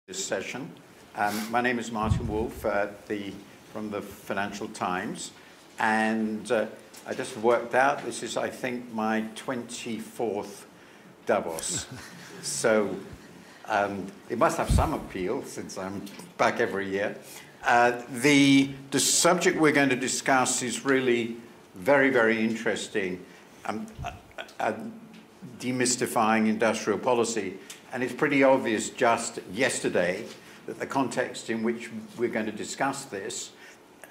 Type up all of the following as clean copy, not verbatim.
This session. My name is Martin Wolf from the Financial Times, and I just worked out this is, I think, my 24th Davos. So it must have some appeal since I'm back every year. The subject we're going to discuss is really very, very interesting. Demystifying industrial policy. And it's pretty obvious just yesterday that the context in which we're going to discuss this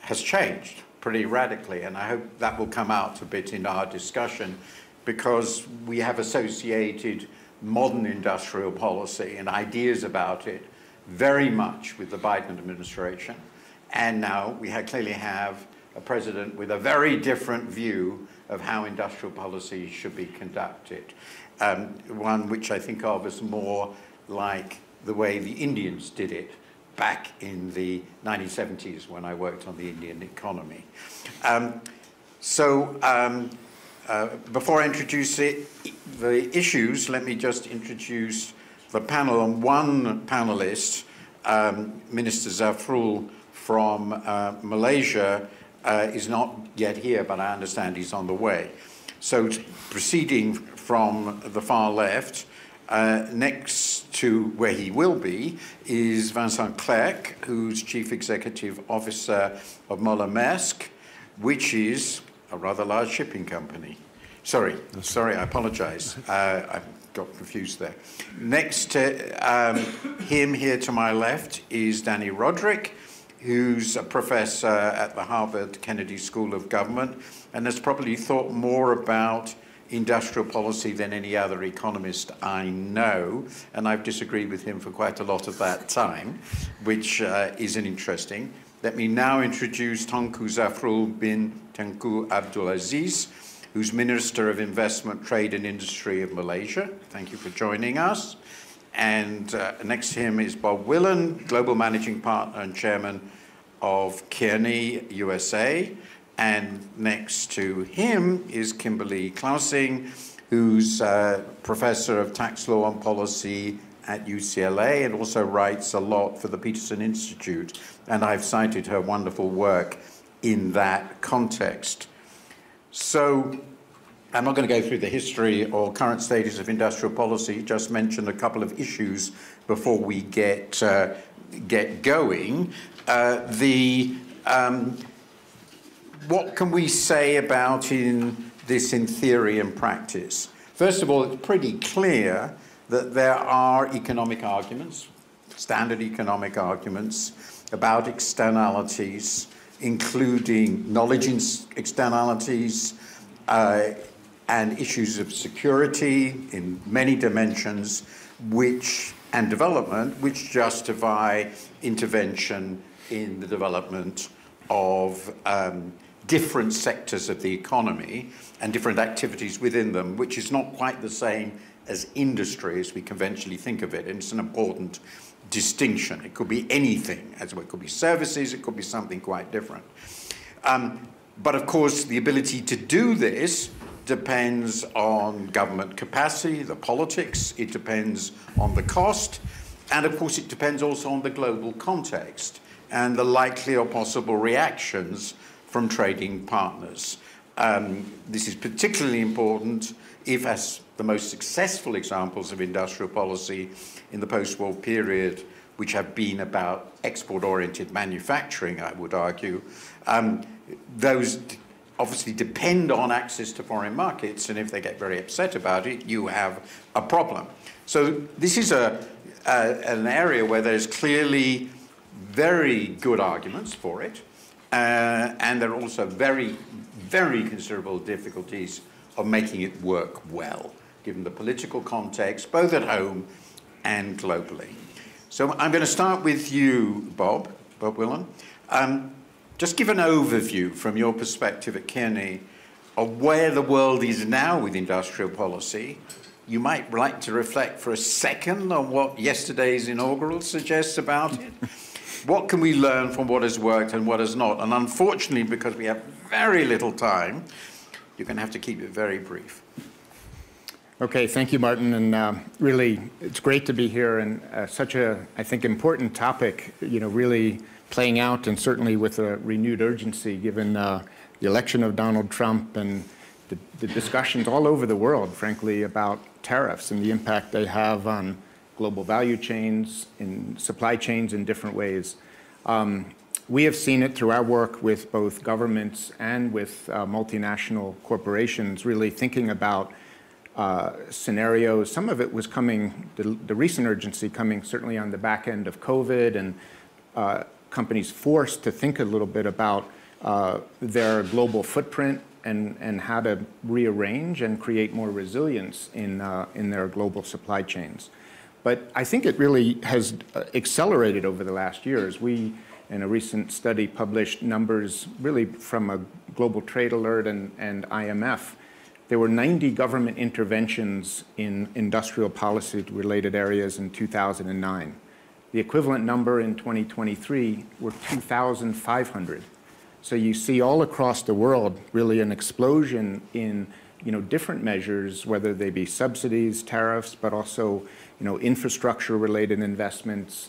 has changed pretty radically. And I hope that will come out a bit in our discussion, because we have associated modern industrial policy and ideas about it very much with the Biden administration. And now we clearly have a president with a very different view of how industrial policy should be conducted. One which I think of as more like the way the Indians did it back in the 1970s when I worked on the Indian economy. Before I introduce the issues, let me just introduce the panel. And one panelist, Minister Zafrul from Malaysia, is not yet here, but I understand he's on the way. So proceeding from the far left, next to where he will be, is Vincent Clerc, who's Chief Executive Officer of Møller-Maersk, which is a rather large shipping company. Sorry, I apologize. I got confused there. Next to him here to my left is Dani Rodrik, who's a professor at the Harvard Kennedy School of Government and has probably thought more about industrial policy than any other economist I know, and I've disagreed with him for quite a lot of that time, which isn't interesting. Let me now introduce Tengku Zafrul bin Tengku Abdul Aziz, who's Minister of Investment, Trade and Industry of Malaysia. Thank you for joining us. And next to him is Bob Willen, Global Managing Partner and Chairman of Kearney, USA. And next to him is Kimberly Klausing, who's Professor of Tax Law and Policy at UCLA and also writes a lot for the Peterson Institute. And I've cited her wonderful work in that context. So I'm not going to go through the history or current status of industrial policy, just mention a couple of issues before we get going. What can we say about this in theory and practice? First of all, it's pretty clear that there are economic arguments, standard economic arguments, about externalities, including knowledge externalities, and issues of security in many dimensions, and development, which justify intervention in the development of different sectors of the economy and different activities within them, which is not quite the same as industry as we conventionally think of it. And it's an important distinction. It could be anything, as well. It could be services, it could be something quite different. But of course, the ability to do this depends on government capacity, the politics, it depends on the cost, and of course it depends also on the global context and the likely or possible reactions from trading partners. This is particularly important if, as the most successful examples of industrial policy in the post-war period, which have been about export-oriented manufacturing, I would argue, those obviously depend on access to foreign markets, and if they get very upset about it, you have a problem. So this is an area where there's clearly very good arguments for it, and there are also very, very considerable difficulties of making it work well, given the political context, both at home and globally. So I'm going to start with you, Bob Willen. Just give an overview from your perspective at Kearney of where the world is now with industrial policy. You might like to reflect for a second on what yesterday's inaugural suggests about it. What can we learn from what has worked and what has not? And unfortunately, because we have very little time, you're going to have to keep it very brief. Okay, thank you, Martin. And really, it's great to be here, and such a, I think, important topic, really playing out, and certainly with a renewed urgency given the election of Donald Trump and the discussions all over the world, frankly, about tariffs and the impact they have on global value chains and supply chains in different ways. We have seen it through our work with both governments and with multinational corporations, really thinking about scenarios. Some of it was coming, the recent urgency coming certainly on the back end of COVID, and companies forced to think a little bit about their global footprint and how to rearrange and create more resilience in their global supply chains. But I think it really has accelerated over the last years. We, in a recent study, published numbers really from a Global Trade Alert and IMF. There were 90 government interventions in industrial policy-related areas in 2009. The equivalent number in 2023 were 2,500. So you see all across the world really an explosion in different measures, whether they be subsidies, tariffs, but also infrastructure-related investments,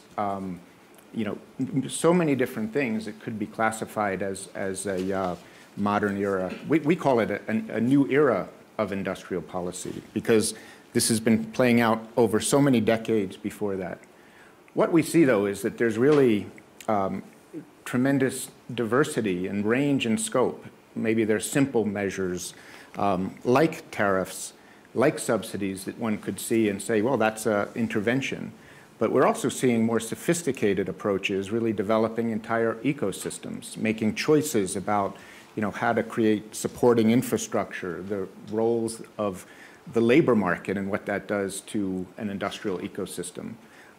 so many different things that could be classified as a modern era. We call it a new era of industrial policy because this has been playing out over so many decades before that. What we see, though, is that there's really tremendous diversity and range and scope. Maybe there's simple measures like tariffs, like subsidies that one could see and say, well, that's an intervention. But we're also seeing more sophisticated approaches, really developing entire ecosystems, making choices about how to create supporting infrastructure, the roles of the labor market and what that does to an industrial ecosystem.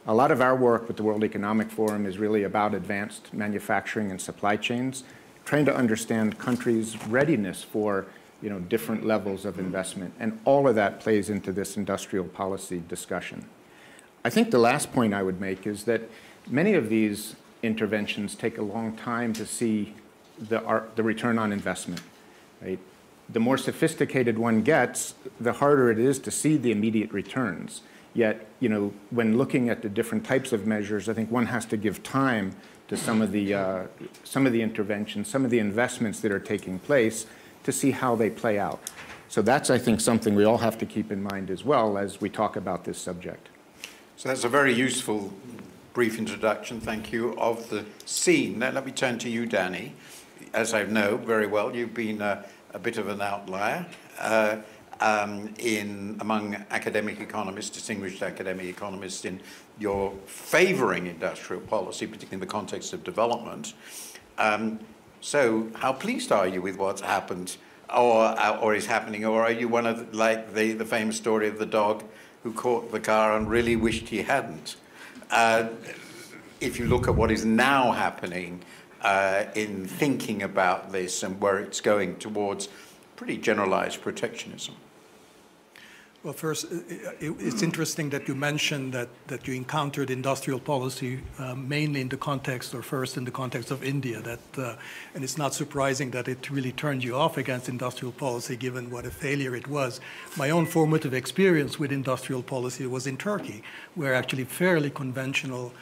A lot of our work with the World Economic Forum is really about advanced manufacturing and supply chains, trying to understand countries' readiness for different levels of investment. And all of that plays into this industrial policy discussion. I think the last point I would make is that many of these interventions take a long time to see the return on investment. Right? The more sophisticated one gets, the harder it is to see the immediate returns. Yet, when looking at the different types of measures, I think one has to give time to some of the interventions, some of the investments that are taking place to see how they play out. So that's, I think, something we all have to keep in mind as well as we talk about this subject. So that's a very useful brief introduction, thank you, of the scene. Now let me turn to you, Dani. As I know very well, you've been a bit of an outlier among academic economists, distinguished academic economists, in your favouring industrial policy, particularly in the context of development. So how pleased are you with what's happened or is happening, or are you one of the famous story of the dog who caught the car and really wished he hadn't? If you look at what is now happening in thinking about this and where it's going towards pretty generalized protectionism. Well, first, it's interesting that you mentioned that you encountered industrial policy mainly in the context, or first in the context of India. And it's not surprising that it really turned you off against industrial policy, given what a failure it was. My own formative experience with industrial policy was in Turkey, where actually fairly conventional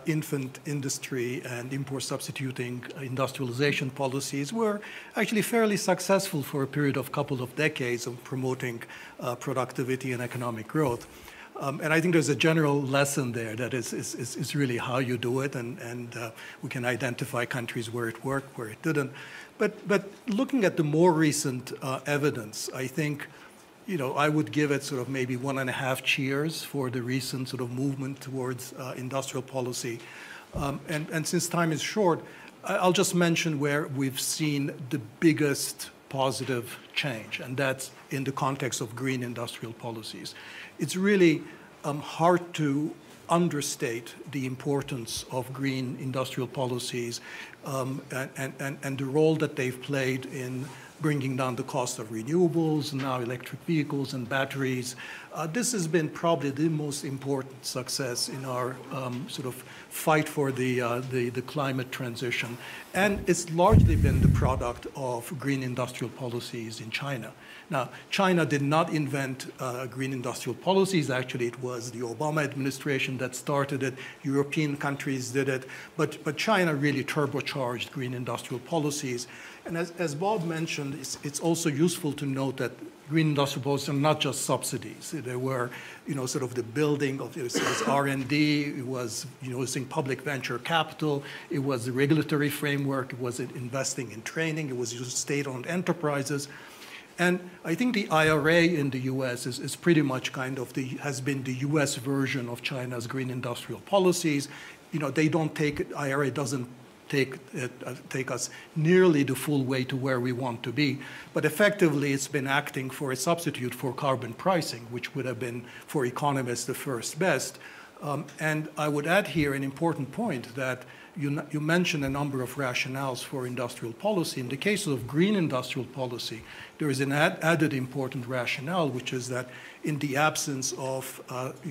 infant industry and import substituting industrialization policies were actually fairly successful for a period of couple of decades of promoting productivity and economic growth. And I think there's a general lesson there that is really how you do it, and we can identify countries where it worked, where it didn't. But looking at the more recent evidence, I think I would give it sort of maybe 1.5 cheers for the recent sort of movement towards industrial policy. And since time is short, I'll just mention where we've seen the biggest positive change, and that's in the context of green industrial policies. It's really hard to understate the importance of green industrial policies and the role that they've played in bringing down the cost of renewables, now electric vehicles and batteries. This has been probably the most important success in our sort of fight for the climate transition. And it's largely been the product of green industrial policies in China. Now, China did not invent green industrial policies. Actually, it was the Obama administration that started it. European countries did it. But China really turbocharged green industrial policies. And as Bob mentioned, it's also useful to note that green industrial policies are not just subsidies. They were, sort of the building of, it was R&D, it was, using public venture capital, it was the regulatory framework, it was investing in training, it was state-owned enterprises. And I think the IRA in the US is pretty much has been the US version of China's green industrial policies. They don't IRA doesn't take us nearly the full way to where we want to be. But effectively, it's been acting for a substitute for carbon pricing, which would have been, for economists, the first best. And I would add here an important point that you mentioned a number of rationales for industrial policy. In the case of green industrial policy, there is an added important rationale, which is that in the absence of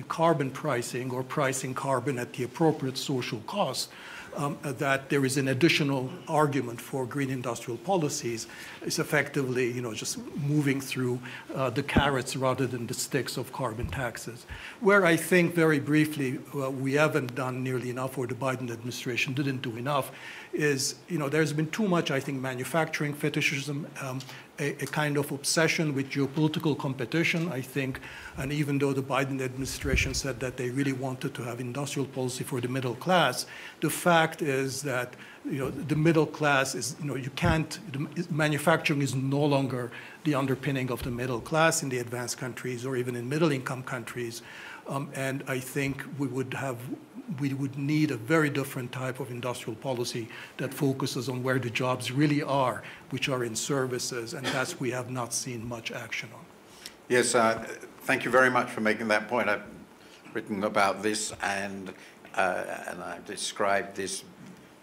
carbon pricing or pricing carbon at the appropriate social cost, that there is an additional argument for green industrial policies. It's effectively, just moving through the carrots rather than the sticks of carbon taxes. Where I think, very briefly, we haven't done nearly enough, or the Biden administration didn't do enough, is, there's been too much, I think, manufacturing fetishism, a kind of obsession with geopolitical competition, I think, and even though the Biden administration said that they really wanted to have industrial policy for the middle class, the fact is that, the middle class is, manufacturing is no longer the underpinning of the middle class in the advanced countries or even in middle-income countries. And I think we would need a very different type of industrial policy that focuses on where the jobs really are, which are in services, and that's we have not seen much action on. Yes, thank you very much for making that point. I've written about this, and I've described this.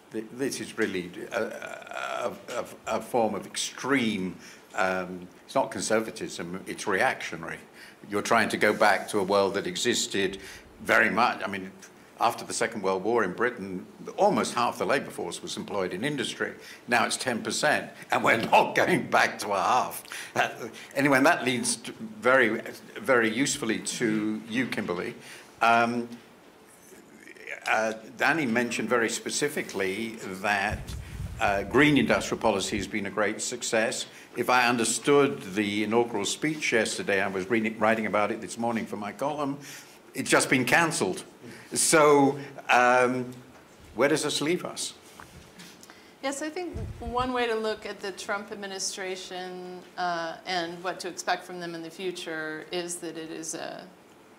This is really a form of extreme, it's not conservatism, it's reactionary. You're trying to go back to a world that existed very much, after the Second World War in Britain, almost half the labour force was employed in industry. Now it's 10%, and we're not going back to a half. Anyway, and that leads to very, very usefully to you, Kimberly. Dani mentioned very specifically that green industrial policy has been a great success. If I understood the inaugural speech yesterday, I was writing about it this morning for my column, it's just been cancelled. So where does this leave us? Yes, I think one way to look at the Trump administration and what to expect from them in the future is that it is an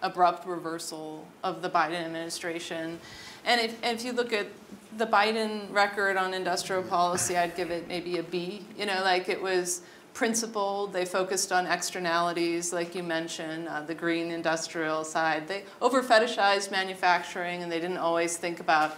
abrupt reversal of the Biden administration. And if you look at the Biden record on industrial policy, I'd give it maybe a B. It was principled. They focused on externalities, like you mentioned, the green industrial side. They over-fetishized manufacturing, and they didn't always think about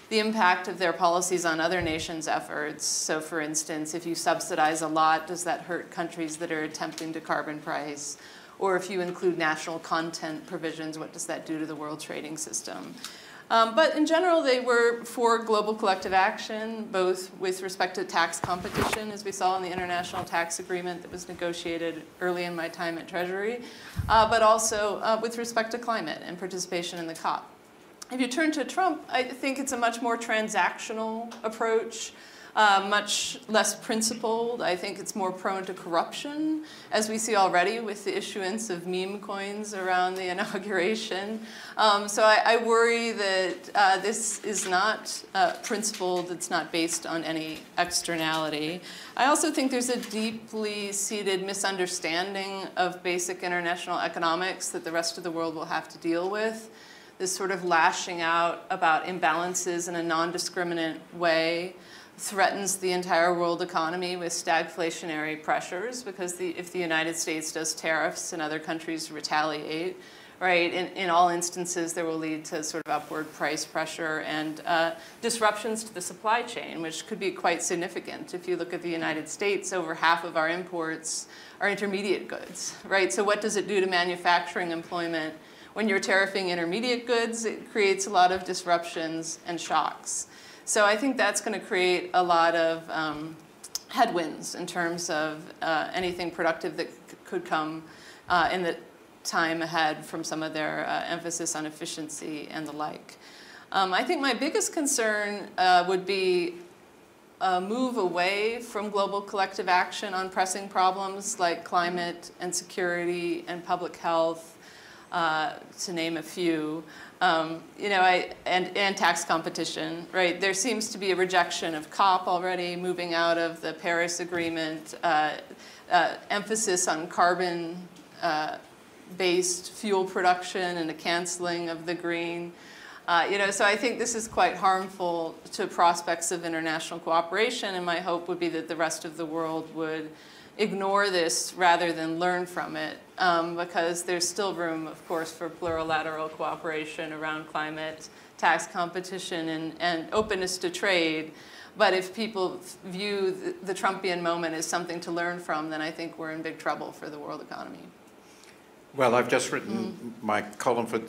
the impact of their policies on other nations' efforts. So, for instance, if you subsidize a lot, does that hurt countries that are attempting to carbon price? Or if you include national content provisions, what does that do to the world trading system? But in general, they were for global collective action, both with respect to tax competition, as we saw in the International Tax Agreement that was negotiated early in my time at Treasury, but also with respect to climate and participation in the COP. If you turn to Trump, I think it's a much more transactional approach, much less principled. I think it's more prone to corruption, as we see already with the issuance of meme coins around the inauguration. So I worry that this is not principled. It's not based on any externality. I also think there's a deeply seated misunderstanding of basic international economics that the rest of the world will have to deal with. This sort of lashing out about imbalances in a non-discriminant way threatens the entire world economy with stagflationary pressures, because if the United States does tariffs and other countries retaliate, right? In all instances, there will lead to sort of upward price pressure and disruptions to the supply chain, which could be quite significant. If you look at the United States, over half of our imports are intermediate goods, right? So what does it do to manufacturing employment? When you're tariffing intermediate goods, it creates a lot of disruptions and shocks. So I think that's going to create a lot of headwinds in terms of anything productive that could come in the time ahead from some of their emphasis on efficiency and the like. I think my biggest concern would be a move away from global collective action on pressing problems like climate and security and public health, to name a few. You know, and tax competition, right? There seems to be a rejection of COP already, moving out of the Paris Agreement, emphasis on carbon-based fuel production and a canceling of the green. You know, so I think this is quite harmful to prospects of international cooperation, and my hope would be that the rest of the world would ignore this rather than learn from it, because there's still room, of course, for plurilateral cooperation around climate, tax competition, and openness to trade. But if people view the Trumpian moment as something to learn from, then I think we're in big trouble for the world economy. Well, I've just written my column for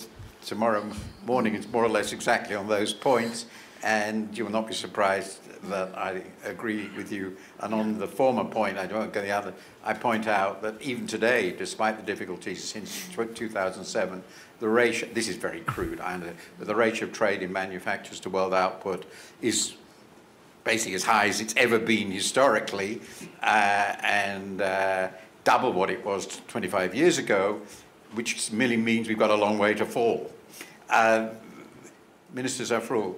tomorrow morning. It's more or less exactly on those points, and you will not be surprised that I agree with you. And on the former point, I don't go the other, I point out that even today, despite the difficulties since 2007, the ratio, this is very crude, I know, but the ratio of trade in manufacturers to world output is basically as high as it's ever been historically, and double what it was 25 years ago, which merely means we've got a long way to fall. Minister Zafrul,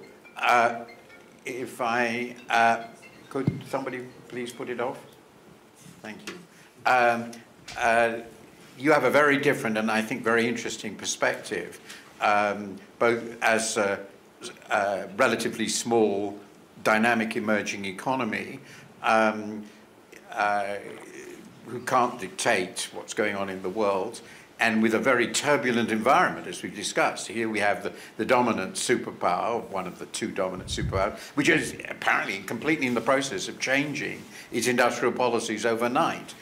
if I, could somebody please put it off? Thank you. You have a very different and I think very interesting perspective, both as a relatively small, dynamic emerging economy who can't dictate what's going on in the world, and with a very turbulent environment, as we've discussed. Here we have the dominant superpower, one of the two dominant superpowers, which is apparently completely in the process of changing its industrial policies overnight.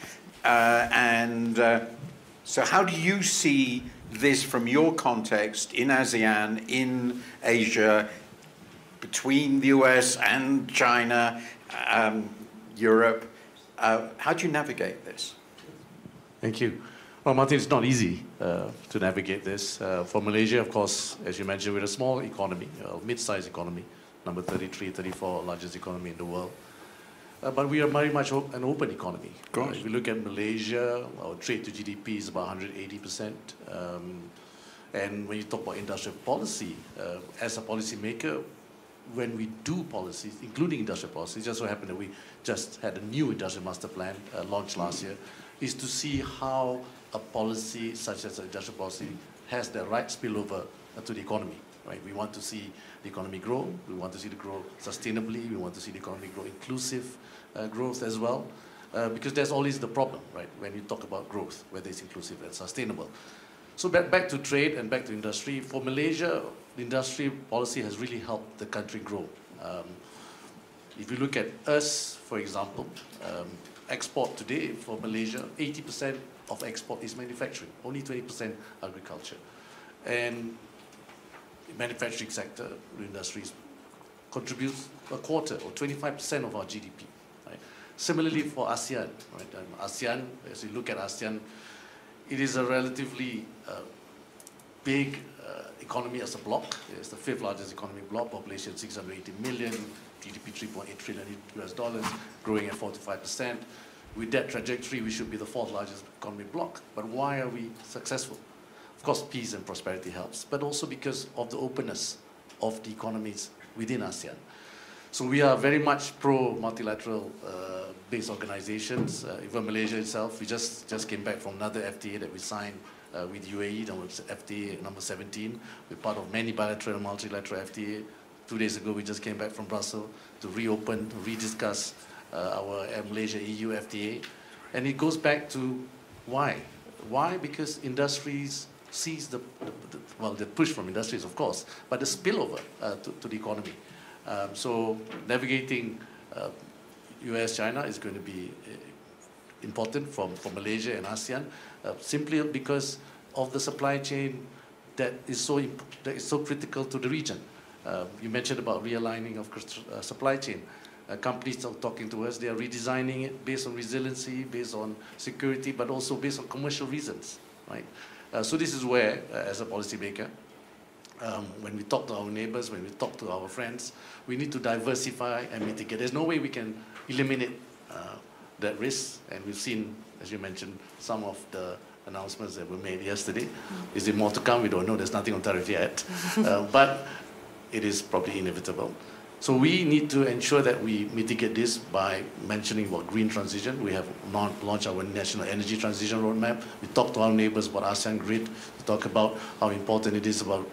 So how do you see this from your context in ASEAN, in Asia, between the US and China, Europe? How do you navigate this? Thank you. Well, Martin, it's not easy to navigate this. For Malaysia, of course, as you mentioned, we're a small economy, a mid-sized economy, number 33, 34, largest economy in the world. But we are very much an open economy. If you look at Malaysia, our trade to GDP is about 180%. And when you talk about industrial policy, as a policymaker, when we do policies, including industrial policy, just so happened that we just had a new industrial master plan launched last year, is to see how a policy such as industrial policy has the right spillover to the economy. Right? We want to see the economy grow. We want to see it grow sustainably. We want to see the economy grow inclusive growth as well, because there's always the problem, right? When you talk about growth, whether it's inclusive and sustainable. So back to trade and back to industry. For Malaysia, the industry policy has really helped the country grow. If you look at us, for example, export today for Malaysia, 80% of export is manufacturing, only 20% agriculture. And the manufacturing sector, the industries, contributes a quarter or 25% of our GDP. Right? Similarly for ASEAN, right? ASEAN, as you look at ASEAN, it is a relatively big economy as a bloc. It's the 5th largest economic bloc, population 680 million, GDP $3.8 trillion US, growing at 45%. With that trajectory, we should be the 4th largest economic bloc. But why are we successful? Of course, peace and prosperity helps, but also because of the openness of the economies within ASEAN. So we are very much pro-multilateral based organizations. Even Malaysia itself, we just came back from another FTA that we signed with UAE, FTA number 17. We're part of many bilateral and multilateral FTA. 2 days ago, we just came back from Brussels to reopen, to rediscuss our Malaysia-EU FTA. And it goes back to why? Why? Because industries sees the push from industries, of course, but the spillover to the economy. So navigating US-China is going to be important for Malaysia and ASEAN, simply because of the supply chain that is so critical to the region. You mentioned about realigning of supply chain. Companies are talking to us, they are redesigning it based on resiliency, based on security, but also based on commercial reasons, right? So this is where, as a policymaker, when we talk to our neighbors, when we talk to our friends, we need to diversify and mitigate. There's no way we can eliminate that risk, and we've seen, as you mentioned, some of the announcements that were made yesterday. Is there more to come? We don't know. There's nothing on tariff yet, but it is probably inevitable. So we need to ensure that we mitigate this by mentioning about green transition. We have launched our national energy transition roadmap. We talk to our neighbors about ASEAN Grid. We talk about how important it is about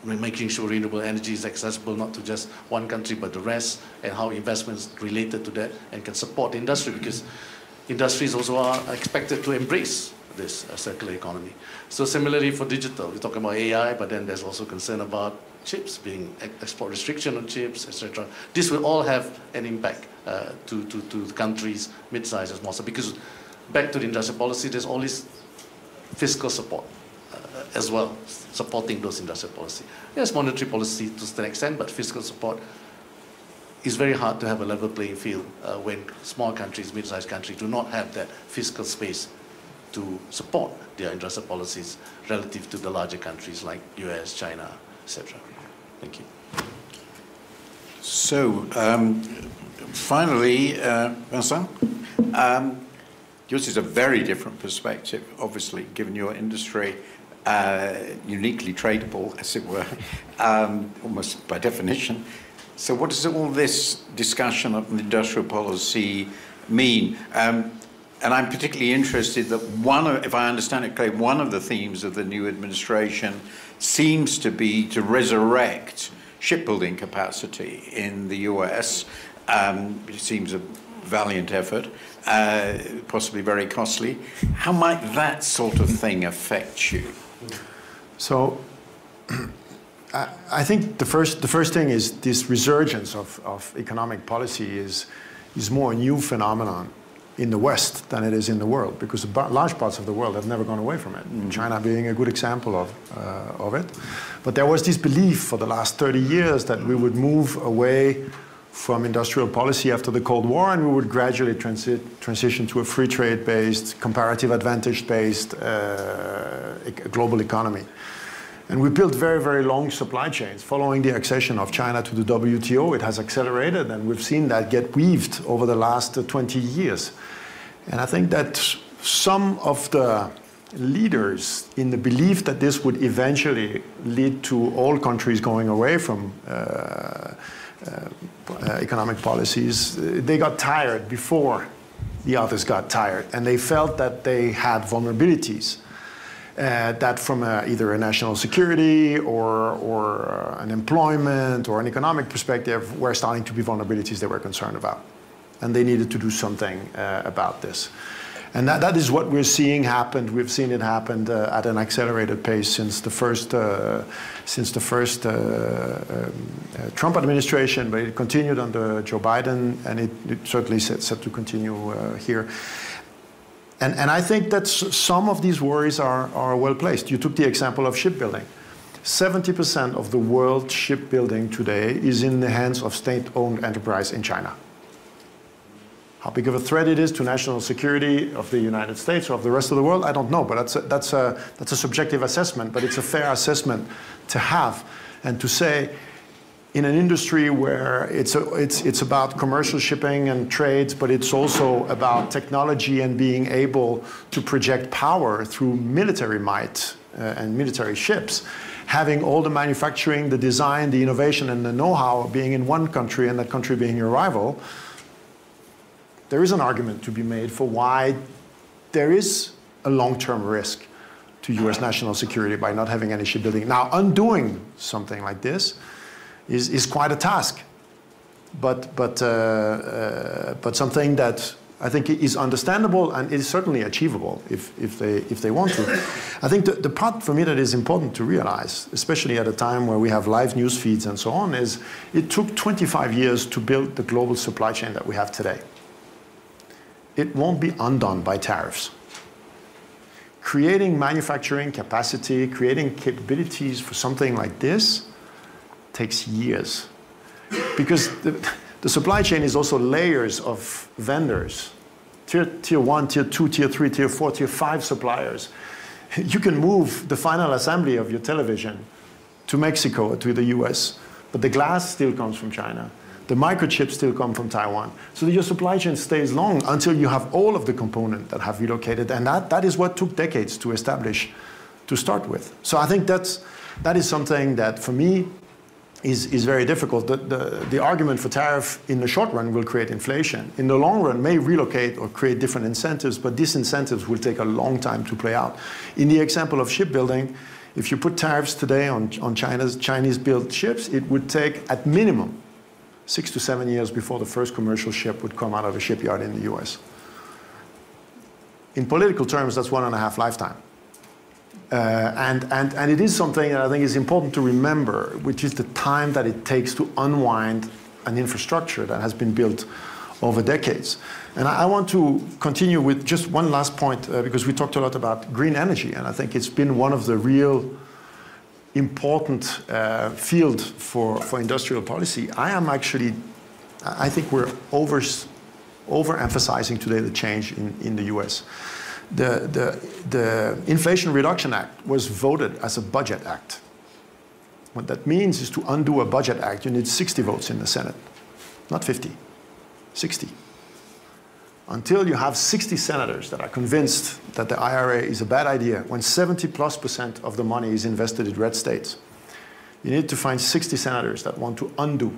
making sure renewable energy is accessible not to just one country but the rest, and how investments related to that and can support the industry, because industries also are expected to embrace this circular economy. So similarly for digital, we talk about AI, but then there's also concern about chips, being export restriction on chips, etc. This will all have an impact to countries, mid-size and small. So because back to the industrial policy, there's always fiscal support as well, supporting those industrial policy. There's monetary policy to an extent, but fiscal support is very hard to have a level playing field when small countries, mid-sized countries do not have that fiscal space to support their industrial policies relative to the larger countries like US, China, etc. Thank you. So, finally, Vincent, yours is a very different perspective, obviously, given your industry, uniquely tradable, as it were, almost by definition. So what does all this discussion of industrial policy mean? And I'm particularly interested that if I understand it correctly, one of the themes of the new administration seems to be to resurrect shipbuilding capacity in the US. It seems a valiant effort, possibly very costly. How might that sort of thing affect you? So I think the first thing is this resurgence of economic policy is more a new phenomenon in the West than it is in the world, because large parts of the world have never gone away from it, China being a good example of it. But there was this belief for the last 30 years that we would move away from industrial policy after the Cold War, and we would gradually transition to a free trade-based, comparative advantage-based global economy. And we built very, very long supply chains. Following the accession of China to the WTO, it has accelerated, and we've seen that get weaved over the last 20 years. And I think that some of the leaders, in the belief that this would eventually lead to all countries going away from economic policies, they got tired before the others got tired, and they felt that they had vulnerabilities that from either a national security or an employment or an economic perspective were starting to be vulnerabilities they were concerned about. And they needed to do something about this. And that is what we're seeing happen. We've seen it happen at an accelerated pace since the first Trump administration, but it continued under Joe Biden, and it certainly set to continue here. And I think that some of these worries are well placed. You took the example of shipbuilding. 70% of the world shipbuilding today is in the hands of state-owned enterprise in China. How big of a threat it is to national security of the United States or of the rest of the world, I don't know. But that's a subjective assessment, but it's a fair assessment to have and to say, in an industry where it's about commercial shipping and trades, but it's also about technology and being able to project power through military might and military ships, having all the manufacturing, the design, the innovation, and the know-how being in one country and that country being your rival, there is an argument to be made for why there is a long-term risk to US national security by not having any shipbuilding. Now, undoing something like this is quite a task, but something that I think it is understandable and it is certainly achievable if they want to. I think the part for me that is important to realize, especially at a time where we have live news feeds and so on, is it took 25 years to build the global supply chain that we have today. It won't be undone by tariffs. Creating manufacturing capacity, creating capabilities for something like this takes years. Because the supply chain is also layers of vendors, tier 1, tier 2, tier 3, tier 4, tier 5 suppliers. You can move the final assembly of your television to Mexico or to the US, but the glass still comes from China. The microchips still come from Taiwan. So your supply chain stays long until you have all of the components that have relocated, and that is what took decades to establish to start with. So I think that is something that, for me, is very difficult. The argument for tariff in the short run will create inflation. In the long run, may relocate or create different incentives, but these incentives will take a long time to play out. In the example of shipbuilding, if you put tariffs today on Chinese-built ships, it would take, at minimum, 6 to 7 years before the first commercial ship would come out of a shipyard in the US. In political terms, that's 1.5 lifetimes. And it is something that I think is important to remember, which is the time that it takes to unwind an infrastructure that has been built over decades. And I want to continue with just one last point, because we talked a lot about green energy, and I think it's been one of the real important field for industrial policy. I think we're overemphasizing today the change in the US. The Inflation Reduction Act was voted as a budget act. What that means is to undo a budget act, you need 60 votes in the Senate, not 50, 60. Until you have 60 senators that are convinced that the IRA is a bad idea, when 70+% of the money is invested in red states, you need to find 60 senators that want to undo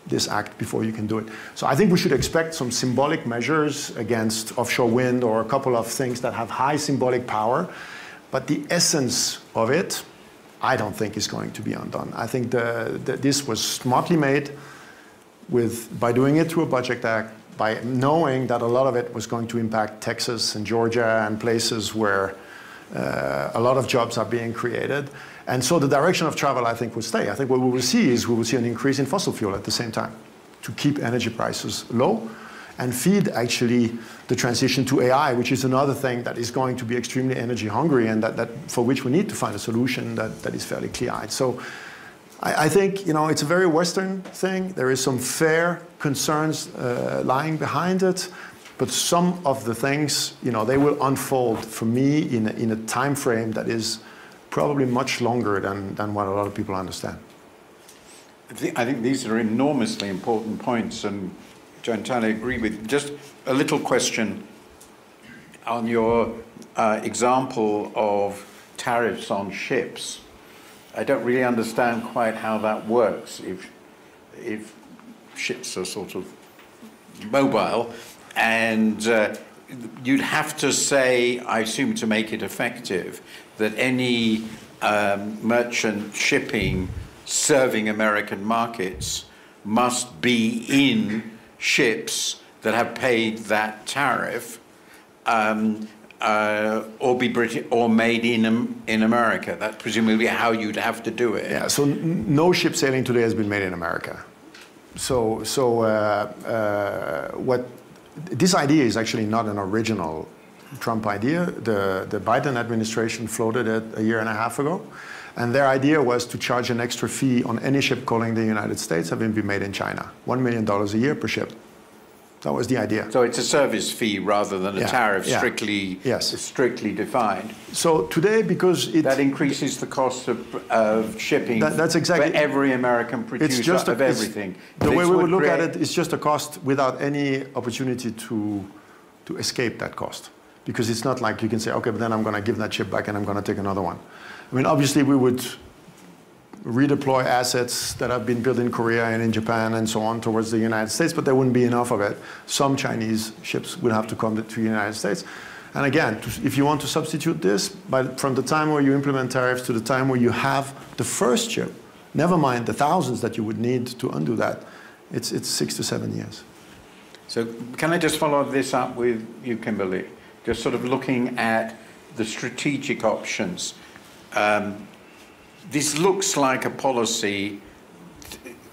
this act before you can do it. So I think we should expect some symbolic measures against offshore wind or a couple of things that have high symbolic power, but the essence of it, I don't think is going to be undone. I think this was smartly made by doing it through a budget act, by knowing that a lot of it was going to impact Texas and Georgia and places where a lot of jobs are being created. And so the direction of travel, I think, will stay. I think what we will see is we will see an increase in fossil fuel at the same time to keep energy prices low and feed, actually, the transition to AI, which is another thing that is going to be extremely energy hungry and that for which we need to find a solution that is fairly clear-eyed. So I think, it's a very Western thing. There is some fair concerns lying behind it. But some of the things, they will unfold for me in a time frame that is probably much longer than what a lot of people understand. I think these are enormously important points, and which I entirely agree with. Just a little question on your example of tariffs on ships. I don't really understand quite how that works. If ships are sort of mobile, and you'd have to say, I assume to make it effective, that any merchant shipping serving American markets must be in ships that have paid that tariff, or be British or made in America. That's presumably how you'd have to do it. Yeah. So no ship sailing today has been made in America. What this idea is actually not an original Trump idea. The Biden administration floated it a year and a half ago. And their idea was to charge an extra fee on any ship calling the United States having been made in China. $1 million a year per ship. That was the idea. So it's a service fee rather than a tariff, strictly defined. So today, because that increases the cost of shipping that's exactly, for every American producer of everything. The way we would look at it is just a cost without any opportunity to escape that cost. Because it's not like you can say, okay, but then I'm going to give that ship back and I'm going to take another one. I mean, obviously, we would redeploy assets that have been built in Korea and in Japan and so on towards the United States, but there wouldn't be enough of it. Some Chinese ships would have to come to the United States. And again, if you want to substitute this, from the time where you implement tariffs to the time where you have the first ship, never mind the thousands that you would need to undo that, it's 6 to 7 years. So can I just follow this up with you, Kimberly? Just sort of looking at the strategic options. This looks like a policy,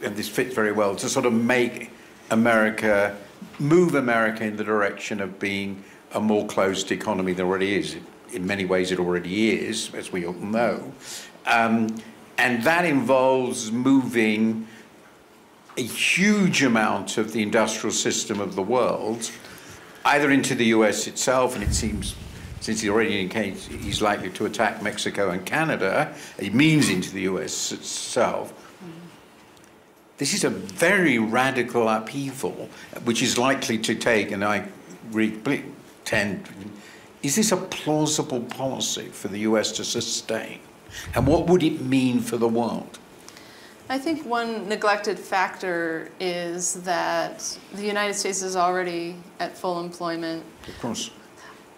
and this fits very well, to sort of make America, move America in the direction of being a more closed economy than it already is. In many ways it already is, as we all know. And that involves moving a huge amount of the industrial system of the world, either into the US itself, and it seems, since he already indicates he's likely to attack Mexico and Canada, it means into the US itself. This is a very radical upheaval, which is likely to take, and I tend, is this a plausible policy for the US to sustain? And what would it mean for the world? I think one neglected factor is that the United States is already at full employment. Of course.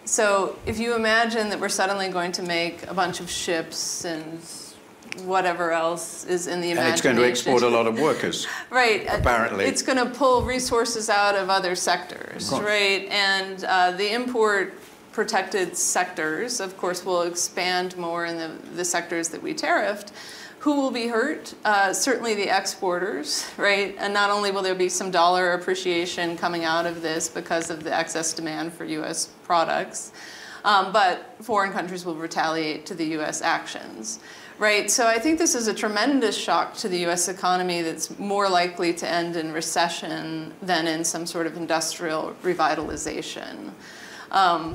So if you imagine that we're suddenly going to make a bunch of ships and whatever else is in the imagination. And it's going to export a lot of workers. Right. Apparently. It's going to pull resources out of other sectors, right? And the import protected sectors, of course, will expand more in the sectors that we tariffed. Who will be hurt? Certainly the exporters, right? And not only will there be some dollar appreciation coming out of this because of the excess demand for U.S. products, but foreign countries will retaliate to the U.S. actions, right? So I think this is a tremendous shock to the U.S. economy that's more likely to end in recession than in some sort of industrial revitalization.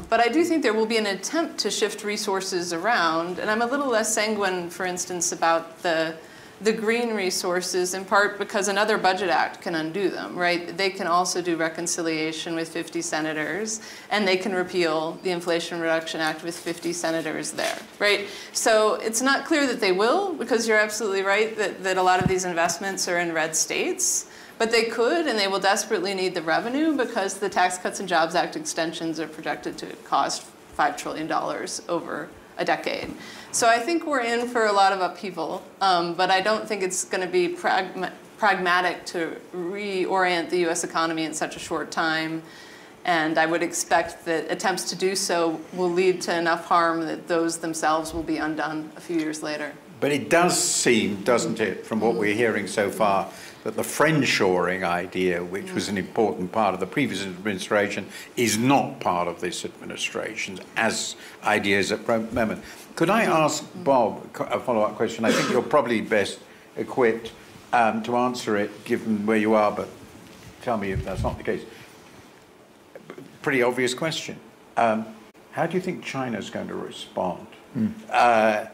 But I do think there will be an attempt to shift resources around, and I'm a little less sanguine, for instance, about the green resources, in part because another budget act can undo them, right? They can also do reconciliation with 50 senators, and they can repeal the Inflation Reduction Act with 50 senators there, right? So it's not clear that they will, because you're absolutely right that a lot of these investments are in red states. But they could, and they will desperately need the revenue because the Tax Cuts and Jobs Act extensions are projected to cost $5 trillion over a decade. So I think we're in for a lot of upheaval, but I don't think it's going to be pragmatic to reorient the U.S. economy in such a short time. And I would expect that attempts to do so will lead to enough harm that those themselves will be undone a few years later. But it does seem, doesn't it, from what we're hearing so far, that the friendshoring idea, which was an important part of the previous administration, is not part of this administration as ideas at the moment. Could I ask Bob a follow-up question? I think you're probably best equipped to answer it, given where you are, but tell me if that's not the case. Pretty obvious question. How do you think China's going to respond? Because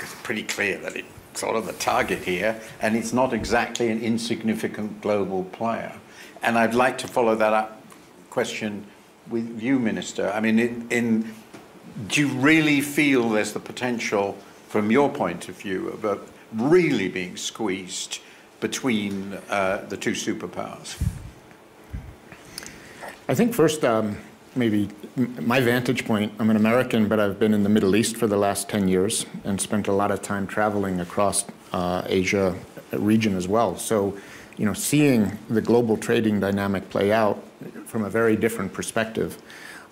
it's pretty clear that it's sort of the target here, and it's not exactly an insignificant global player. And I'd like to follow that up question with you, Minister. I mean, do you really feel there's the potential, from your point of view, of really being squeezed between the two superpowers? I think first, maybe my vantage point, I'm an American, but I've been in the Middle East for the last 10 years and spent a lot of time traveling across Asia region as well. So, you know, seeing the global trading dynamic play out from a very different perspective.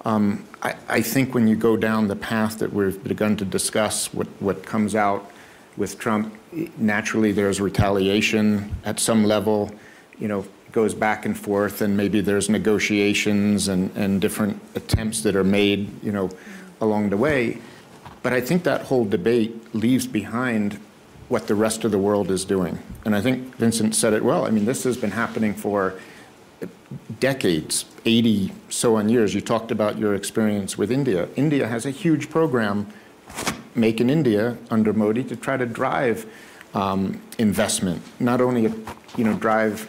I think when you go down the path that we've begun to discuss, what comes out with Trump, naturally there's retaliation at some level, you know, goes back and forth, and maybe there's negotiations and different attempts that are made, you know, along the way. But I think that whole debate leaves behind what the rest of the world is doing. And I think Vincent said it well. I mean, this has been happening for decades, 80 so on years. You talked about your experience with India. India has a huge program, Make in India, under Modi, to try to drive investment, not only, you know, drive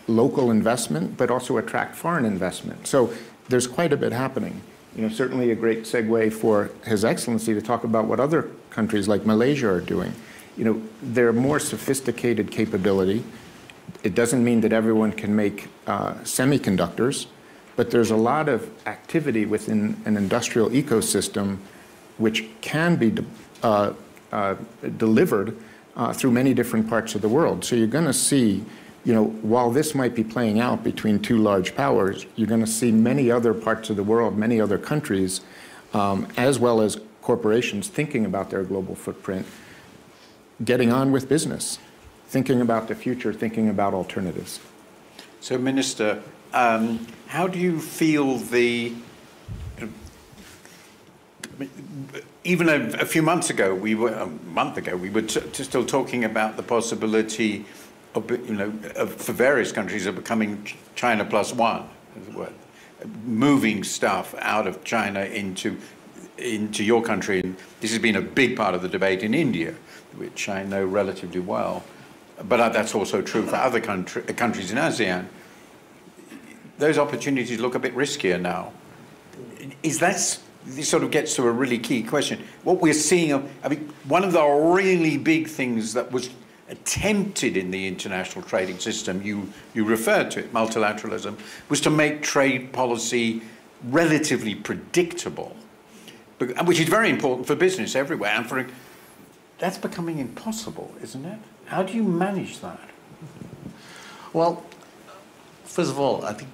local investment, but also attract foreign investment. So there's quite a bit happening. You know, certainly a great segue for His Excellency to talk about what other countries like Malaysia are doing. You know, they're more sophisticated capability. It doesn't mean that everyone can make semiconductors, but there's a lot of activity within an industrial ecosystem which can be delivered through many different parts of the world. So you're going to see you know, while this might be playing out between two large powers, you're going to see many other parts of the world, many other countries, as well as corporations thinking about their global footprint, getting on with business, thinking about the future, thinking about alternatives. So, Minister, how do you feel the... Even a few months ago, a month ago, we were still talking about the possibility of, you know, for various countries of becoming China plus one, as it were, moving stuff out of China into your country. And this has been a big part of the debate in India, which I know relatively well. But that's also true for other countries in ASEAN. Those opportunities look a bit riskier now. This sort of gets to a really key question. What we're seeing, I mean, one of the really big things that was attempted in the international trading system, you referred to it, multilateralism, was to make trade policy relatively predictable, which is very important for business everywhere. And that's becoming impossible, isn't it? How do you manage that? Well, first of all, I think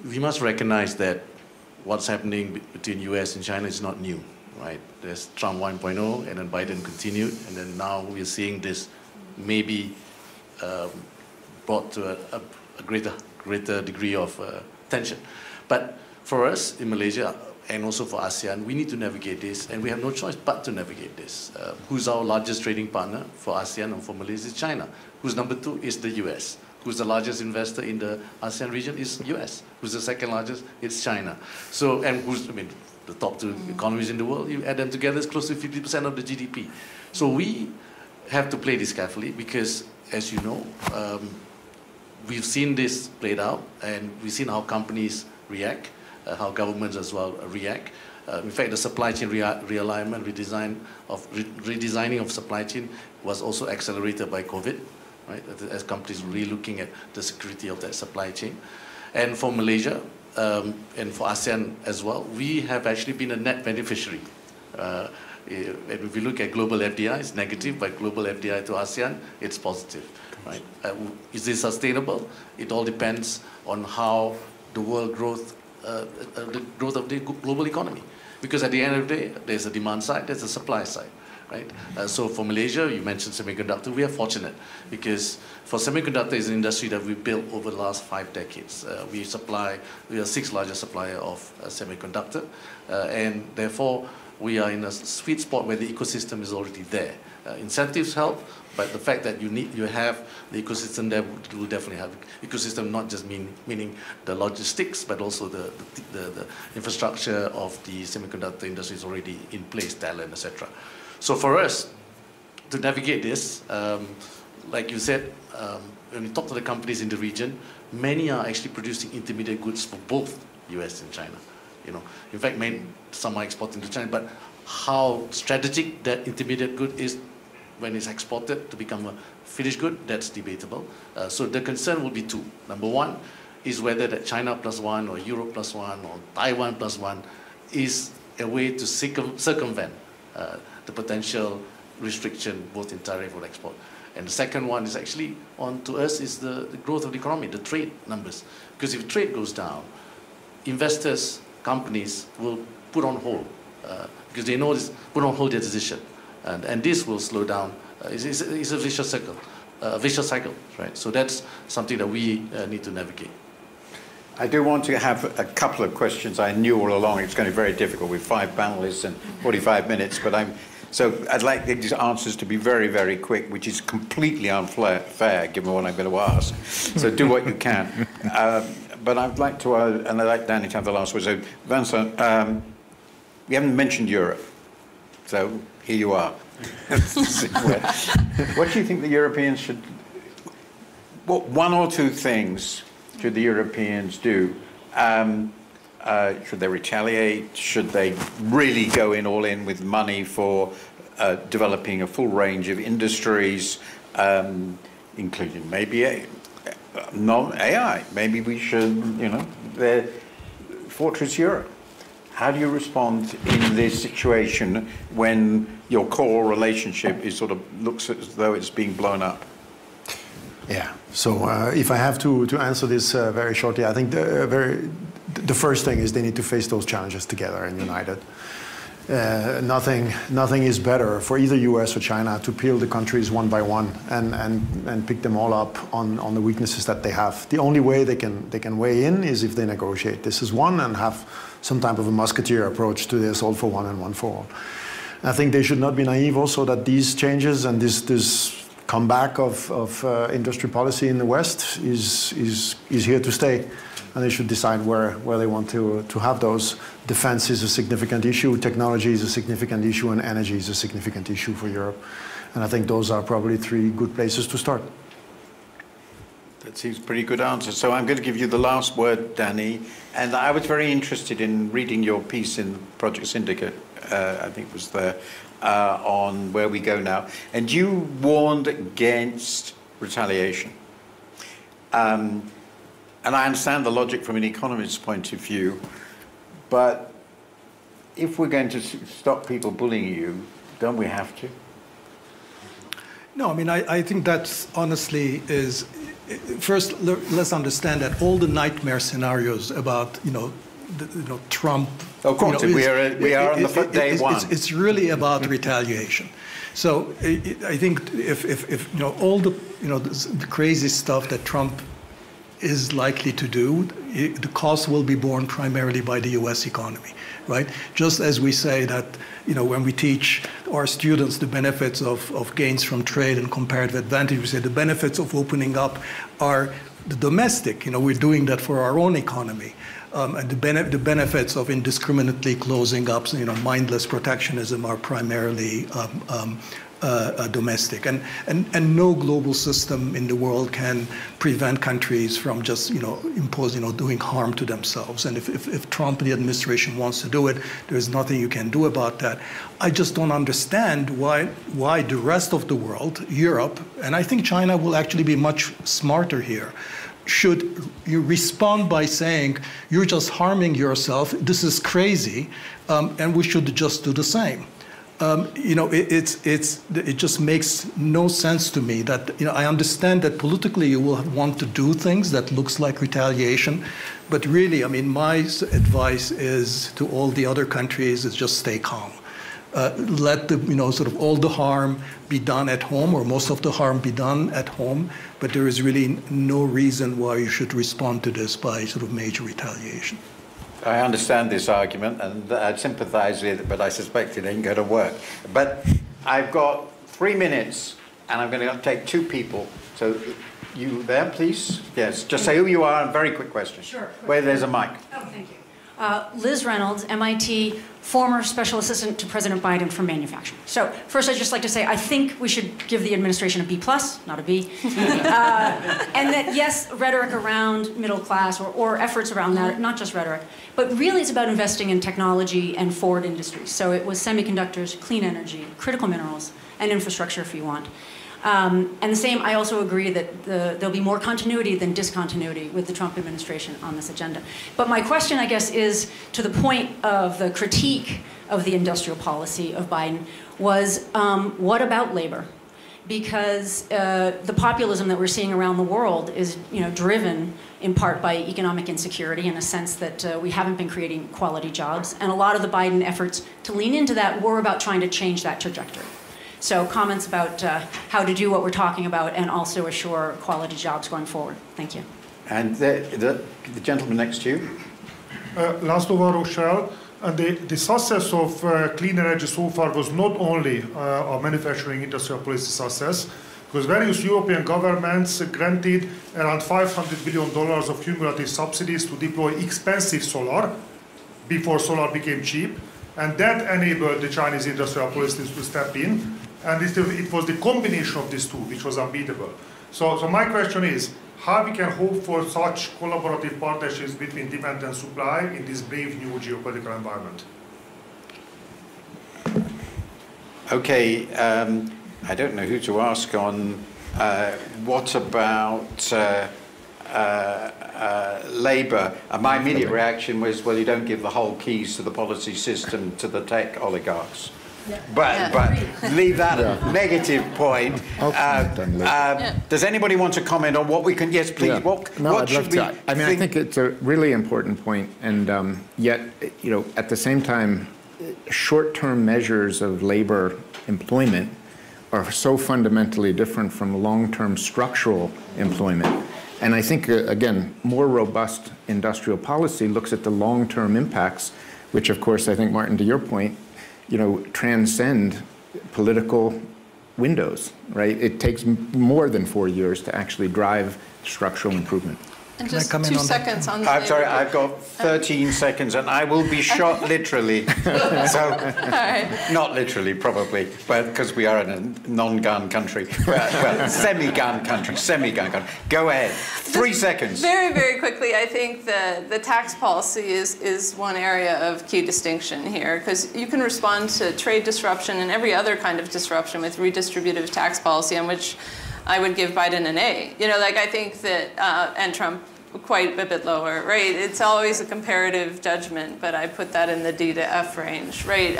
we must recognize that what's happening between US and China is not new, right? There's Trump 1.0, and then Biden continued, and then now we're seeing this maybe brought to a greater degree of tension. But for us in Malaysia, and also for ASEAN, we need to navigate this, and we have no choice but to navigate this. Who's our largest trading partner for ASEAN and for Malaysia is China. Who's number two is the US. Who's the largest investor in the ASEAN region is US. Who's the second largest? It's China. So, and the top two economies in the world, you add them together, it's close to 50% of the GDP. So we have to play this carefully because, as you know, we've seen this played out, and we've seen how companies react, how governments as well react. In fact, the supply chain realignment, redesigning of supply chain was also accelerated by COVID. Right, as companies really looking at the security of that supply chain. And for Malaysia, and for ASEAN as well, we have actually been a net beneficiary. If we look at global FDI, it's negative, but global FDI to ASEAN, it's positive. Right? Is this sustainable? It all depends on how the world growth, the growth of the global economy. Because at the end of the day, there's a demand side, there's a supply side. Right? So for Malaysia, you mentioned semiconductor, we are fortunate because for semiconductor is an industry that we built over the last 5 decades. We are the 6th largest supplier of semiconductor, and therefore we are in a sweet spot where the ecosystem is already there. Incentives help, but the fact that you have the ecosystem there will definitely have ecosystem, not just meaning the logistics, but also the infrastructure of the semiconductor industry is already in place, talent, etc. So for us to navigate this, like you said, when we talk to the companies in the region, many are actually producing intermediate goods for both US and China. You know, in fact, some are exporting to China, but how strategic that intermediate good is when it's exported to become a finished good, that's debatable. So the concern will be two. Number one is whether that China plus one or Europe plus one or Taiwan plus one is a way to circumvent the potential restriction both in tariff or export. And the second one is actually to us is the growth of the economy, the trade numbers. Because if trade goes down, investors, companies will put on hold because they know this, put on hold their decision. And this will slow down. It's a vicious cycle, right? So that's something that we need to navigate. I do want to have a couple of questions. I knew all along it's going to be very difficult with 5 panelists and 45 minutes, but so I'd like these answers to be very, very quick, which is completely unfair given what I'm going to ask. So do what you can. But I'd like to, and I'd like Dani to have the last word. So Vincent, we haven't mentioned Europe, so here you are. What do you think the Europeans should, what one or two things should the Europeans do? Should they retaliate? Should they really go all in with money for developing a full range of industries, including maybe non-AI? Maybe we should, Fortress Europe. How do you respond in this situation when your core relationship is looks as though it's being blown up? Yeah. So if I have to answer this very shortly, I think the first thing is they need to face those challenges together and united. Nothing is better for either US or China to peel the countries one by one and pick them all up on the weaknesses that they have. The only way they can weigh in is if they negotiate. This is one, and have some type of a musketeer approach to this, all for one and one for all. I think they should not be naive also that these changes and this comeback of industry policy in the West is here to stay. And they should decide where they want to have those. Defense is a significant issue, technology is a significant issue, and energy is a significant issue for Europe. And I think those are probably 3 good places to start. That seems a pretty good answer. So I'm going to give you the last word, Dani. And I was very interested in reading your piece in Project Syndicate, I think it was there, on where we go now. And you warned against retaliation. And I understand the logic from an economist's point of view, but if we're going to stop people bullying you, don't we have to? No, I mean, I think that honestly is, first, let's understand that all the nightmare scenarios about, Trump. Of course, we are on the day one. It's really about retaliation. So I think if all the crazy stuff that Trump is likely to do, the cost will be borne primarily by the US economy, right? Just as we say that, when we teach our students the benefits of gains from trade and comparative advantage, we say the benefits of opening up are the domestic, we're doing that for our own economy. And the benefits of indiscriminately closing up, mindless protectionism are primarily domestic, and no global system in the world can prevent countries from just imposing doing harm to themselves. And if Trump and the administration wants to do it, there's nothing you can do about that. I just don't understand why the rest of the world, Europe, and I think China will actually be much smarter here, should you respond by saying you're just harming yourself, this is crazy, and we should just do the same. It just makes no sense to me that, I understand that politically you will want to do things that looks like retaliation, but really, I mean, my advice is to all the other countries is just stay calm. Let the, sort of all the harm be done at home, or most of the harm be done at home, but there is really no reason why you should respond to this by sort of major retaliation. I understand this argument, and I sympathise with it, but I suspect it ain't going to work. But I've got 3 minutes, and I'm going to take 2 people. So you there, please? Yes, just say who you are and very quick question. Sure. Where there's a mic. Oh, thank you. Liz Reynolds, MIT, former special assistant to President Biden for manufacturing. So first, I'd just like to say I think we should give the administration a B+, not a B. And that, yes, rhetoric around middle class or efforts around that, not just rhetoric, but really it's about investing in technology and forward industries. So it was semiconductors, clean energy, critical minerals, and infrastructure if you want. And the same, I also agree that there'll be more continuity than discontinuity with the Trump administration on this agenda. But my question, I guess, is to the point of the critique of the industrial policy of Biden was, what about labor? Because the populism that we're seeing around the world is, driven in part by economic insecurity in a sense that we haven't been creating quality jobs. And a lot of the Biden efforts to lean into that were about trying to change that trajectory. So comments about how to do what we're talking about and also assure quality jobs going forward. Thank you. And the gentleman next to you. Last over Rochelle, and the success of clean energy so far was not only a manufacturing industrial policy success, because various European governments granted around $500 billion of cumulative subsidies to deploy expensive solar before solar became cheap, and that enabled the Chinese industrial policy to step in. And it was the combination of these two which was unbeatable. So my question is, how we can hope for such collaborative partnerships between demand and supply in this brave new geopolitical environment? Okay, I don't know who to ask on what about labour. My immediate reaction was, well, you don't give the whole keys to the policy system to the tech oligarchs. but leave that negative point. Does anybody want to comment on what we can? Yes, please. Yeah. What I'd should love to. I mean, I think it's a really important point, and yet, you know, at the same time, short-term measures of labor employment are so fundamentally different from long-term structural employment. And I think, again, more robust industrial policy looks at the long-term impacts, which, of course, I think, Martin, to your point, you know, transcend political windows, right? It takes more than 4 years to actually drive structural improvement. And just 2 seconds on the I'm sorry, I've got 13 seconds, and I will be shot literally. So, not literally, probably, but because we are in a non-gun country. Well, semi-gun country, Go ahead. 3 seconds. Very, very quickly, I think the tax policy is one area of key distinction here, because you can respond to trade disruption and every other kind of disruption with redistributive tax policy, on which I would give Biden an A. You know, like, I think that, and Trump quite a bit lower, right? It's always a comparative judgment, but I put that in the D to F range, right?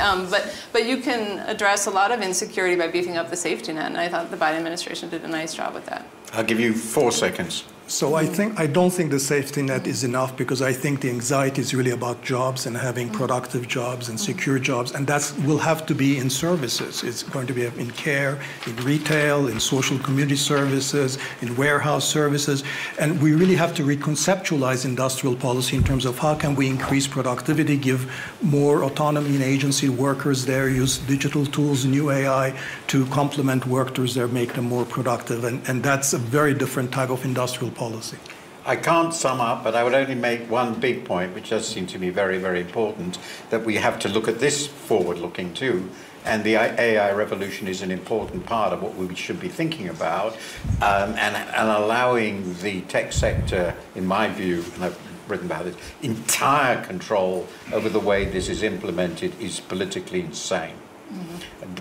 But you can address a lot of insecurity by beefing up the safety net, and I thought the Biden administration did a nice job with that. I'll give you 4 seconds. So I don't think the safety net is enough, because I think the anxiety is really about jobs and having productive jobs and secure jobs, and that will have to be in services. It's going to be in care, in retail, in social community services, in warehouse services, and we really have to reconceptualize industrial policy in terms of how can we increase productivity, give more autonomy and agency workers there, use digital tools, new AI to complement workers there, make them more productive, and that's a very different type of industrial policy. I can't sum up, but I would only make one big point, which does seem to me very, very important, that we have to look at this forward-looking too, and the AI revolution is an important part of what we should be thinking about, and allowing the tech sector, in my view, and I've written about it, entire control over the way this is implemented is politically insane.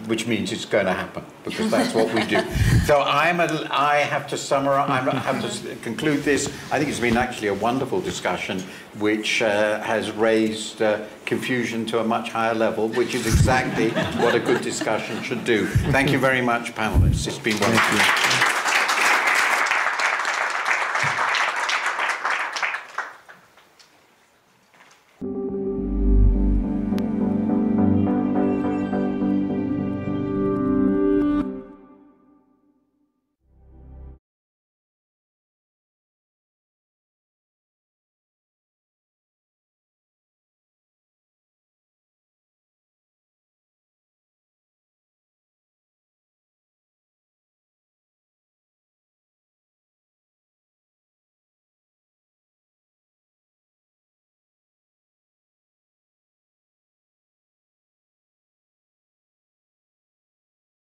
Which means it's going to happen, because that's what we do. So I have to summarize, I have to conclude this. I think it's been actually a wonderful discussion, which has raised confusion to a much higher level, which is exactly what a good discussion should do. Thank you very much, panelists. It's been wonderful.